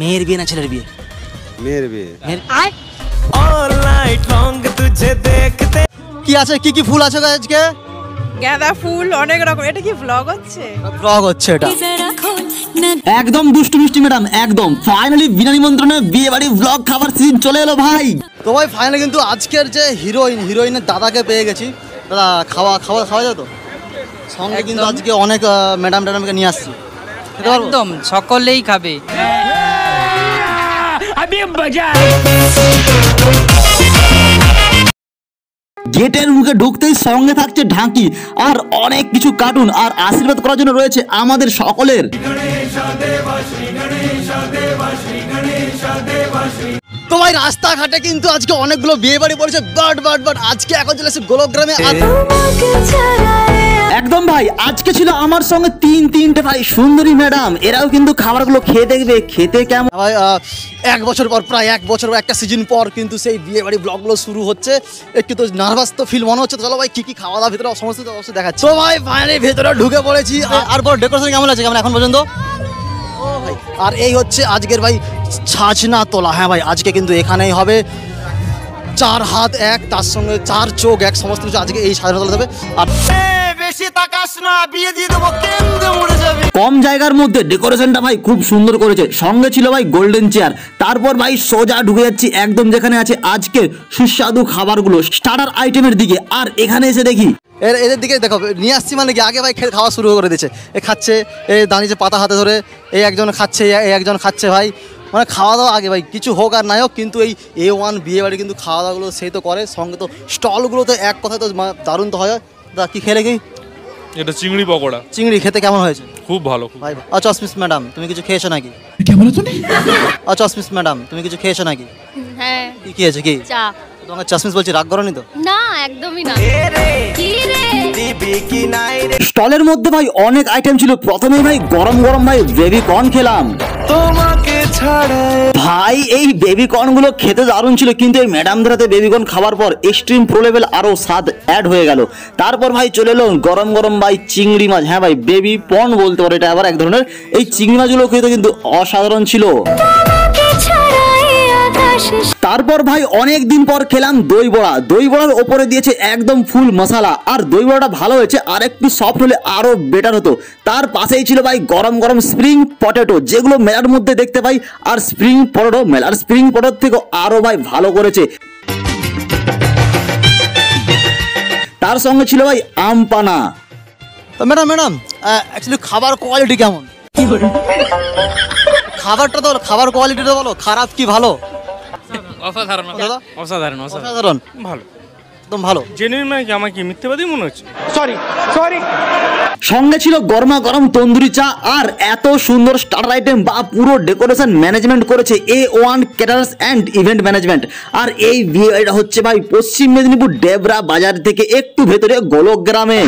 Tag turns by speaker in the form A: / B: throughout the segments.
A: মেয়ের বিয়ে না ছেলের বিয়ে?
B: মেয়ের বিয়ে।
C: অল নাইট লং তুঝে দেখতে।
A: কি আছে, কি কি ফুল আছে আজকে?
D: গাঁদা ফুল অনেক রকম। এটা কি ব্লগ হচ্ছে?
A: ব্লগ হচ্ছে এটা।
E: একদম দুষ্টু মিষ্টি ম্যাডাম, একদম ফাইনালি বিনা নিমন্ত্রণে বিয়ে বাড়ি ব্লগ খাবার সিজন চলে এলো ভাই।
A: তো ভাই ফাইনালি কিন্তু আজকের যে হিরোইনের দাদাকে পেয়ে গেছি। দাদা খাওয়া যায় তো? সঙ্গে কিন্তু আজকে অনেক ম্যাডামকে নিয়ে আসছি।
F: একদম সকলেই খাবে।
E: গেটের মুখে ঢুকতেই সঙ্গে থাকছে ঢাকি আর অনেক কিছু কার্টুন, আর আশীর্বাদ করার জন্য রয়েছে আমাদের সকলের।
A: তো ভাই রাস্তাঘাটে কিন্তু আজকে অনেকগুলো বিয়ে বাড়ি পড়েছে, বাট আজকে এখন চলে এসেছে গোলকগ্রামে।
E: একদম ভাই, আজকে ছিল আমার সঙ্গে তিনটে ভাই সুন্দরী ম্যাডাম, এরাও কিন্তু খাবারগুলো খেয়ে দেখবে খেতে কেমন।
A: ভাই এক বছর পর, প্রায় এক বছর একটা সিজন পর কিন্তু সেই বিয়ে বাড়ি ব্লগগুলো শুরু হচ্ছে। একটু তো নার্ভাস তো ফিল মনে হচ্ছে। চলো ভাই কি কি খাওয়া দাওয়া ভিতরে সমস্ত অবশ্যই দেখাচ্ছি। তো ভাই ফাইনালি ভেতরে ঢুকে পড়েছি। আর পর ডেকোরেশন কেমন আছে এখন পর্যন্ত? আর এই হচ্ছে আজকের ভাই ছাঁচনা তোলা। হ্যাঁ ভাই, আজকে কিন্তু এখানেই হবে 4 হাত 1, তার সঙ্গে 4 চোখ 1, সমস্ত কিছু আজকে এই ছাঁচনা তোলা হবে। আর বেশি তাকাস না, বিয়ে দিয়ে দেবো, কেন্দ্রে মরে যাবে।
E: কম জায়গার মধ্যে ডেকোরেশনটা ভাই খুব সুন্দর করেছে। সঙ্গে ছিল ভাই গোল্ডেন চেয়ার। তারপর ভাই সোজা ঢুকে যাচ্ছি একদম যেখানে আছে আজকের সুস্বাদু খাবারগুলো, স্টার্টার আইটেমের দিকে। আর এখানে এসে দেখি
A: এদের দিকে দেখো নিয়ে আসছি মানে কি, আগে ভাই খাওয়া শুরু করে দিচ্ছে। এ খাচ্ছে, এ দাঁড়িয়েছে পাতা হাতে ধরে, এই একজন খাচ্ছে, এই একজন খাচ্ছে ভাই। মানে খাওয়া দাওয়া আগে ভাই কিছু হোক আর নাই হোক, কিন্তু এই A1 বিয়ে বাড়ি কিন্তু খাওয়া দাওয়াগুলো সেই তো করে। সঙ্গে তো স্টলগুলো তো এক কথায় তো দারুণ তো হয়। দা কি খেলে কি?
G: এটা চিংড়ি পকোড়া।
A: চিংড়ি খেতে কেমন হয়েছে?
G: খুব ভালো
A: ভাই। আচ্ছা অসমিস ম্যাডাম, তুমি কিছু খেয়েছো নাকি? আচ্ছা অসমিস ম্যাডাম, তুমি কিছু খেয়েছো নাকি?
H: হ্যাঁ।
A: কি খেয়েছো? কি
H: চা।
A: তোমাকে চশমিস বলছি, রাগ করনি তো?
H: না একদমই না।
E: স্টলের মধ্যে ভাই অনেক আইটেম ছিল। প্রথমে ভাই গরম ভাই বেবি কর্ন খেলাম।
C: তোমাকে ছাড়া
E: ভাই এই বেবি কর্ন গুলো খেতে দারুণ ছিল, কিন্তু এই ম্যাডামদের হাতে বেবি কর্ন খাবার পর এক্সট্রিম প্রো লেভেল আরো স্বাদ অ্যাড হয়ে গেল। তারপর ভাই চলে এলো গরম ভাই চিংড়ি মাছ। হ্যাঁ ভাই, বেবি পর্ন বলতে পারে এটা আবার এক ধরনের। এই চিংড়ি মাছগুলো খেতে কিন্তু অসাধারণ ছিল। তারপর ভাই অনেক দিন পর খেলাম দই বড়ার ওপরে দিয়েছে একদম ফুল মশলা। আর দই বড়াটা ভালো হয়েছে, আর একটু সফট হলে আরো বেটার হতো। তার পাশেই ছিল ভাই গরম স্প্রিং পটেটো, যেগুলো মেলার মধ্যে দেখতে পাই। আর স্প্রিং পটেটো মেলার স্প্রিং পটেটো থেকে আরো ভাই ভালো করেছে। তার সঙ্গে ছিল ভাই আম পানা।
A: তো ম্যাডাম অ্যাকচুয়ালি খাবার কোয়ালিটি কেমন? খাবারটা তো খাবার কোয়ালিটিটা বলো, খারাপ কি ভালো?
F: অসাধারণ
A: ভালো, একদম ভালো।
G: জেনুইন মানে কি, আমার কি মিথ্যাবাদী মনে হচ্ছে?
C: সরি
E: সঙ্গে ছিল গরম তন্দুরি চা আর এত সুন্দর স্টার্টার আইটেম। বা পুরো ডেকোরেশন ম্যানেজমেন্ট করেছে A1 caterers and event management. আর এই বিয়েটা হচ্ছে ভাই পশ্চিম মেদিনীপুর ডেবরা বাজার থেকে একটু ভেতরে গোলকগ্রামে।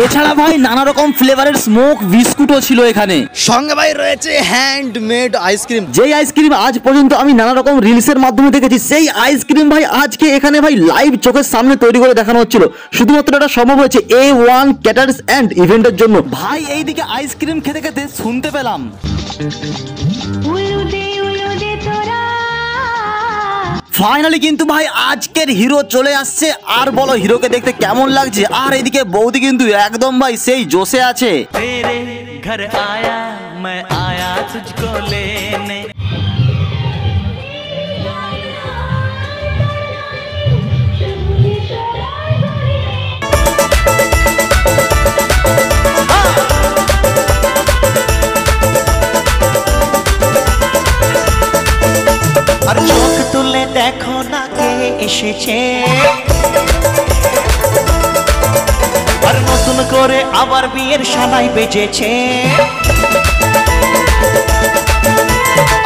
E: এছাড়া ভাই নানা রকম ফ্লেভারের স্মোক বিস্কুটও ছিল এখানে।
A: সঙ্গে ভাই রয়েছে হ্যান্ডমেড আইসক্রিম।
E: যেই আইসক্রিম আজ পর্যন্ত আমি নানা রকম রিলসের মাধ্যমে দেখেছি, সেই আইসক্রিম ভাই আজকে এখানে ভাই লাইভ চোখের সামনে তৈরি করে দেখানো হচ্ছিল। শুধুমাত্র এটা সম্ভব হয়েছে A1 ক্যাটারার্স অ্যান্ড ইভেন্টের জন্য। ভাই এইদিকে আইসক্রিম খেতে খেতে শুনতে পেলাম ফাইনালি কিন্তু ভাই আজকের হিরো চলে আসছে। আর বলো হিরোকে দেখতে কেমন লাগছে। আর এদিকে বৌদি কিন্তু একদম ভাই সেই জোশে আছে।
C: ঘর আয়া मैं आया तुझको लेने। আর চোখ তুলে দেখো না কে এসেছে, আর নতুন করে আবার বিয়ের সানাই বেজেছে।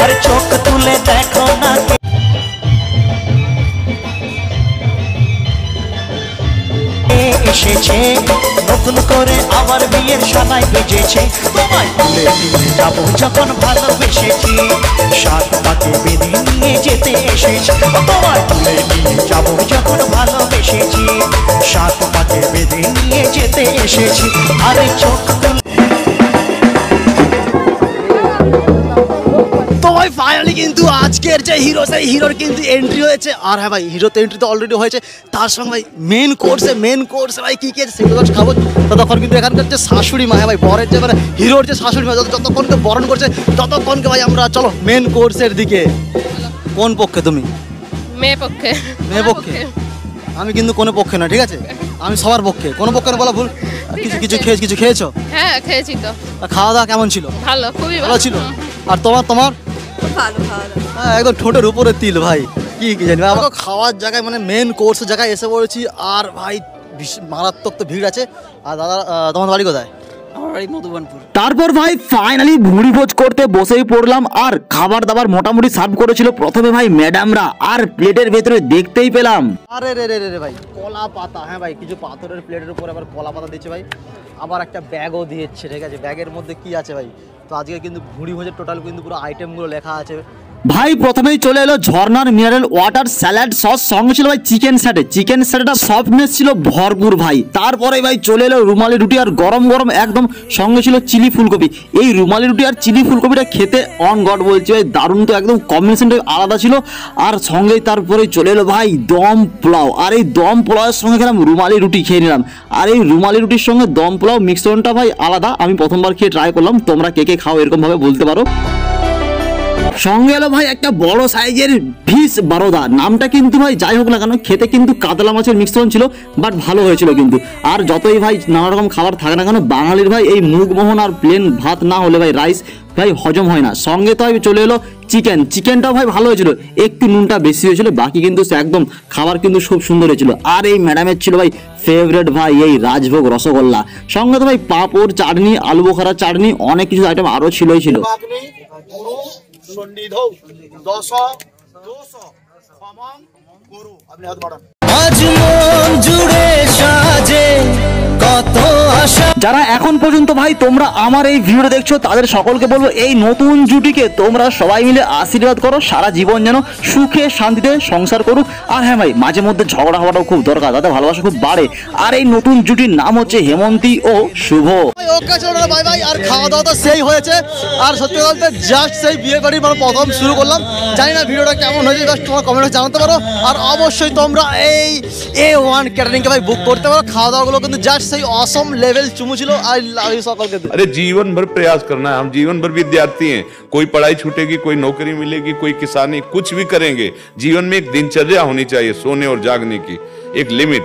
C: আর চোখ তুলে দেখো না কে এসেছে, নতুন করে আবার বিয়ের সানাই বেজেছে। তোমায় তুলে নিয়ে যাবো যখন ভালোবেসেছি, সাত পাকে বেঁধে নিয়ে যেতে এসেছি। তোমায় তুলে নিয়ে যাবো যখন ভালোবেসেছি, সাত পাকে বেঁধে নিয়ে যেতে এসেছি। আরে চোখ তুলে
A: ভাই ফাইনালি কিন্তু আজকের যে হিরো সেই হিরোর কিন্তু এন্ট্রি হয়েছে। আর হ্যাঁ ভাই, হিরো তো এন্ট্রি তো অলরেডি হয়েছে, তার সঙ্গে ভাই মেন কোর্সে ভাই কী কী আছে সেগুলো খাবো। ততক্ষণ কিন্তু এখানকার যে শাশুড়ি মা, হ্যাঁ ভাই বরের যে মানে হিরোর যে শাশুড়ি মা যতক্ষণকে বরণ করছে ততক্ষণকে ভাই আমরা চলো মেন কোর্সের দিকে। কোন পক্ষে তুমি?
B: মেয়ে পক্ষে।
A: মেয়ে পক্ষে? আমি কিন্তু কোনো পক্ষে না, ঠিক আছে, আমি সবার পক্ষে। কোনো পক্ষে না বলা ভুল। কিছু খেয়েছো?
B: হ্যাঁ খেয়েছি তো।
A: খাওয়া দাওয়া কেমন ছিল?
B: ভালো, খুবই
A: ভালো ছিল। আর তোমার?
D: ভালো খাওয়া দাওয়া।
A: হ্যাঁ একদম ঠোঁটের উপরে তিল ভাই, কি জানি ভাই। আমরা খাওয়ার জায়গায় মানে মেন কোর্সের জায়গায় এসে পড়েছি। আর ভাই মারাত্মক তো ভিড় আছে। আর দাদা তোমার বাড়ি কোথায়?
F: আমার বাড়ি মধুবনপুর।
E: তারপর ভাই ফাইনালি ভুড়ি ভোজ করতে বসেই পড়লাম। আর খাবার দাবার মোটামুটি সার্ভ করেছিল প্রথমে ভাই ম্যাডামরা, আর প্লেটের ভেতরে দেখতেই পেলাম
A: আরে রে ভাই কলা পাতা। হ্যাঁ ভাই কিছু পাথরের প্লেটের উপর আবার কলা পাতা দিচ্ছে ভাই, আবার একটা ব্যাগও দিয়েছে, ঠিক আছে। ব্যাগের মধ্যে কি আছে ভাই? তো আজকে কিন্তু ভুড়ি ভোজের টোটাল কিন্তু পুরো আইটেমগুলো লেখা আছে
E: ভাই। প্রথমেই চলে এলো ঝর্ণার মিনারেল ওয়াটার স্যালাড সস, সঙ্গে ছিল ভাই চিকেন স্যাটেটা সফটনেস ছিল ভরপুর ভাই। তারপরে ভাই চলে এলো রুমালি রুটি আর গরম গরম একদম, সঙ্গে ছিল চিলি ফুলকপি। এই রুমালি রুটি আর চিলি ফুলকপিটা খেতে অন গড বলছি ভাই, দারুণ তো একদম, কম্বিনেশনটা আলাদা ছিল। আর সঙ্গেই তারপরে চলে এলো ভাই দম পোলাও, আর এই দম পোলাওয়ের সঙ্গে খেলাম রুমালি রুটি খেয়ে নিলাম। আর এই রুমালি রুটির সঙ্গে দম পোলাও মিশ্রণটা ভাই আলাদা, আমি প্রথমবার খেয়ে ট্রাই করলাম। তোমরা কে খাও এরকম ভাবে বলতে পারো। সঙ্গে এলো ভাই একটা বড় সাইজের ফিশ বারোদা, নামটা কিন্তু ভাই যাই হোক না কেন খেতে কিন্তু কাতলা মাছের মিশ্রণ ছিল, বাট ভালো হয়েছিল কিন্তু। আর যতই ভাই নানা রকম খাবার থাকে না কেন, বাঙালির ভাই এই মুগমোহন আর প্লেন ভাত না হলে ভাই রাইস ভাই হজম হয় না। সঙ্গে তো চলে এলো চিকেনটাও ভাই ভালো হয়েছিল, একটু নুনটা বেশি হয়েছিল, বাকি কিন্তু একদম খাবার কিন্তু খুব সুন্দর হয়েছিল। আর এই ম্যাডামের ছিল ভাই ফেভারিট ভাই এই রাজভোগ রসগোল্লা, সঙ্গে তো ভাই পাঁপড় চাটনি আলু বোখারা চাটনি অনেক কিছু আইটেম আরো ছিল।
C: আজ মন জুড়ে সাজে কত আশা।
E: যারা এখন পর্যন্ত ভাই তোমরা আমার এই ভিডিওটা দেখছো তাদের সকলকে বলবো এই নতুন জুটিকে তোমরা সবাই মিলে আশীর্বাদ করো, সারা জীবন যেন সুখে শান্তিতে সংসার করুক। আর হ্যাঁ ভাই মাঝে মধ্যে ঝগড়া হওয়াটাও খুব দরকার, তাতে ভালোবাসা খুব বাড়ে। আর এই নতুন জুটির নাম হচ্ছে হেমন্তী ও শুভ।
A: ওকে চলো বাই বাই। আর খাওয়া দাওয়া তো সেই হয়েছে, আর সত্যি বলতে জাস্ট সেই বিয়ে বাড়ি মানে প্রথম শুরু করলাম। জানি না ভিডিওটা কেমন হয়েছে, জাস্ট তোমার কমেন্টে জানাতে পারো। আর অবশ্যই তোমরা এই A1 ক্যাটারিংকে ভাই বুক করতে পারো। খাওয়া দাওয়াগুলো কিন্তু জাস্ট সেই অসম লেভেল চুমু ছিল। আই লাভ ইউ সকলকে।
H: अरे जीवन भर प्रयास करना है, हम जीवन भर विद्यार्थी हैं। कोई पढ़ाई छूटेगी, कोई नौकरी मिलेगी, कोई किसानी, कुछ भी करेंगे। जीवन में एक दिनचर्या होनी चाहिए सोने और जागने की, एक लिमिट।